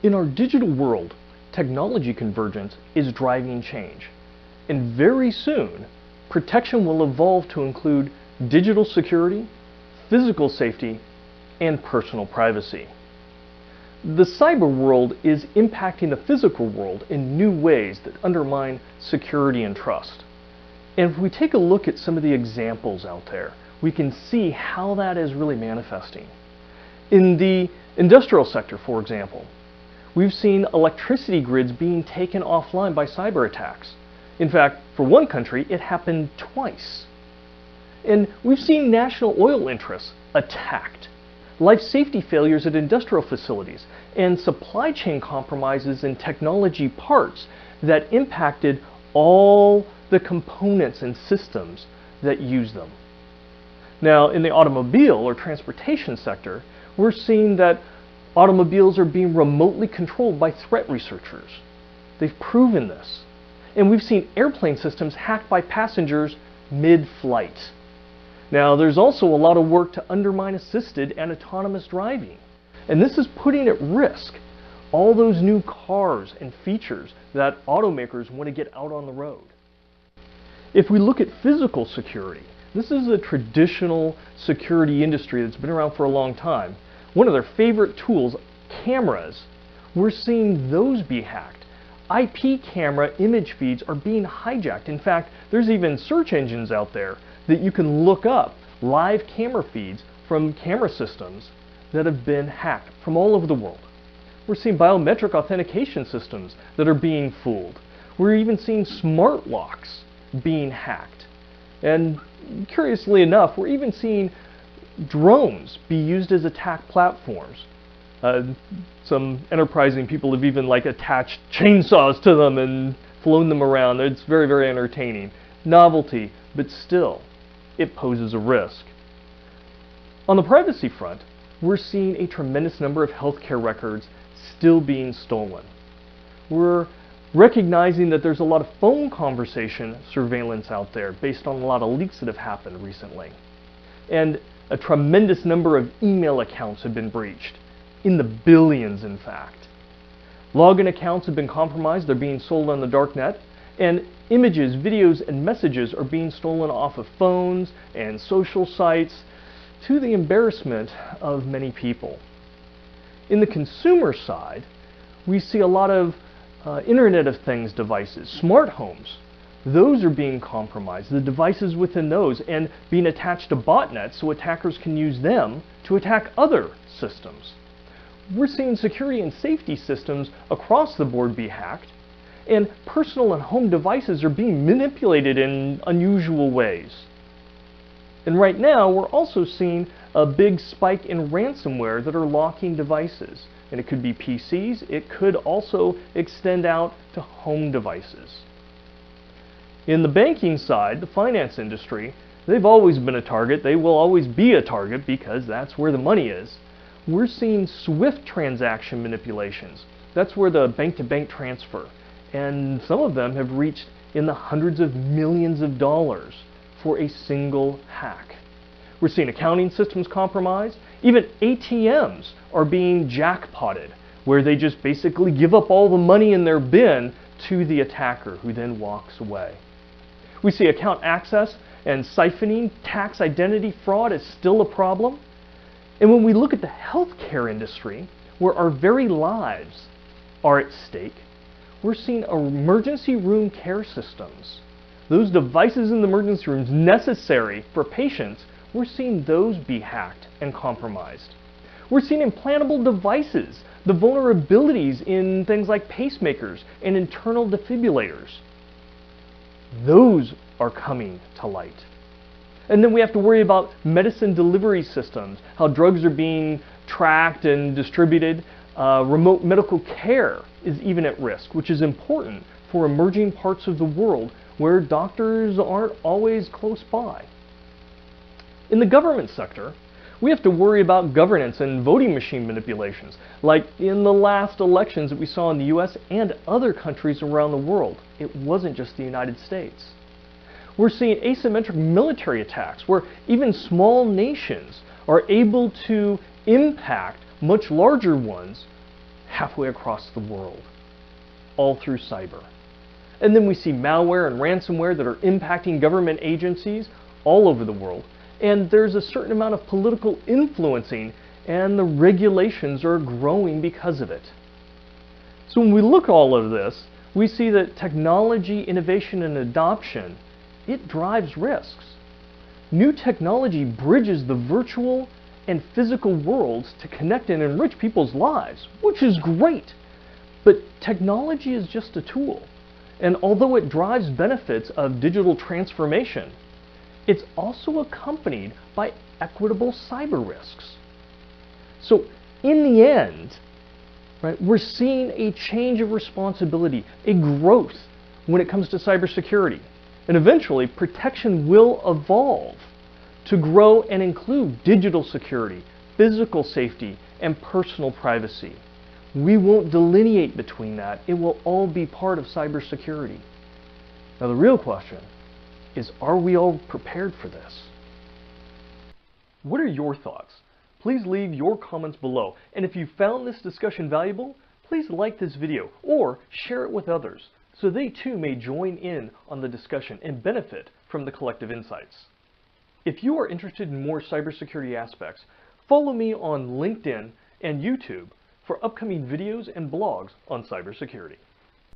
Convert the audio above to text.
In our digital world, technology convergence is driving change. And very soon, protection will evolve to include digital security, physical safety, and personal privacy. The cyber world is impacting the physical world in new ways that undermine security and trust. And if we take a look at some of the examples out there, we can see how that is really manifesting. In the industrial sector, for example, we've seen electricity grids being taken offline by cyber attacks. In fact, for one country, it happened twice. And we've seen national oil interests attacked, life safety failures at industrial facilities, and supply chain compromises in technology parts that impacted all the components and systems that use them. Now, in the automobile or transportation sector, we're seeing that automobiles are being remotely controlled by threat researchers. They've proven this. And we've seen airplane systems hacked by passengers mid-flight. Now, there's also a lot of work to undermine assisted and autonomous driving. And this is putting at risk all those new cars and features that automakers want to get out on the road. If we look at physical security, this is a traditional security industry that's been around for a long time. One of their favorite tools, cameras, we're seeing those be hacked. IP camera image feeds are being hijacked. In fact, there's even search engines out there that you can look up live camera feeds from camera systems that have been hacked from all over the world. We're seeing biometric authentication systems that are being fooled. We're even seeing smart locks being hacked. And curiously enough, we're even seeing drones be used as attack platforms. Some enterprising people have even attached chainsaws to them and flown them around. It's very, very entertaining. Novelty, but still, it poses a risk. On the privacy front, we're seeing a tremendous number of healthcare records still being stolen. We're recognizing that there's a lot of phone conversation surveillance out there based on a lot of leaks that have happened recently. And a tremendous number of email accounts have been breached, in the billions in fact. Login accounts have been compromised, they're being sold on the dark net, and images, videos, and messages are being stolen off of phones and social sites to the embarrassment of many people. In the consumer side, we see a lot of Internet of Things devices, smart homes. Those are being compromised, the devices within those, and being attached to botnets so attackers can use them to attack other systems. We're seeing security and safety systems across the board be hacked, and personal and home devices are being manipulated in unusual ways. And right now, we're also seeing a big spike in ransomware that are locking devices. And it could be PCs, it could also extend out to home devices. In the banking side, the finance industry, they've always been a target. They will always be a target because that's where the money is. We're seeing SWIFT transaction manipulations. That's where the bank-to-bank transfer. And some of them have reached in the hundreds of millions of dollars for a single hack. We're seeing accounting systems compromised. Even ATMs are being jackpotted, where they just basically give up all the money in their bin to the attacker, who then walks away. We see account access and siphoning. Tax identity fraud is still a problem. And when we look at the healthcare industry, where our very lives are at stake, we're seeing emergency room care systems. Those devices in the emergency rooms necessary for patients, we're seeing those be hacked and compromised. We're seeing implantable devices, the vulnerabilities in things like pacemakers and internal defibrillators. Those are coming to light. And then we have to worry about medicine delivery systems, how drugs are being tracked and distributed. Remote medical care is even at risk, which is important for emerging parts of the world where doctors aren't always close by. In the government sector, we have to worry about governance and voting machine manipulations, like in the last elections that we saw in the US and other countries around the world. It wasn't just the United States. We're seeing asymmetric military attacks where even small nations are able to impact much larger ones halfway across the world, all through cyber. And then we see malware and ransomware that are impacting government agencies all over the world. And there's a certain amount of political influencing, and the regulations are growing because of it. So when we look at all of this, we see that technology, innovation, and adoption, it drives risks. New technology bridges the virtual and physical worlds to connect and enrich people's lives, which is great. But technology is just a tool. And although it drives benefits of digital transformation, it's also accompanied by equitable cyber risks. So in the end, right, we're seeing a change of responsibility, a growth when it comes to cybersecurity. And eventually, protection will evolve to grow and include digital security, physical safety, and personal privacy. We won't delineate between that. It will all be part of cybersecurity. Now the real question is, are we all prepared for this? What are your thoughts? Please leave your comments below. And if you found this discussion valuable, please like this video or share it with others so they too may join in on the discussion and benefit from the collective insights. If you are interested in more cybersecurity aspects, follow me on LinkedIn and YouTube for upcoming videos and blogs on cybersecurity.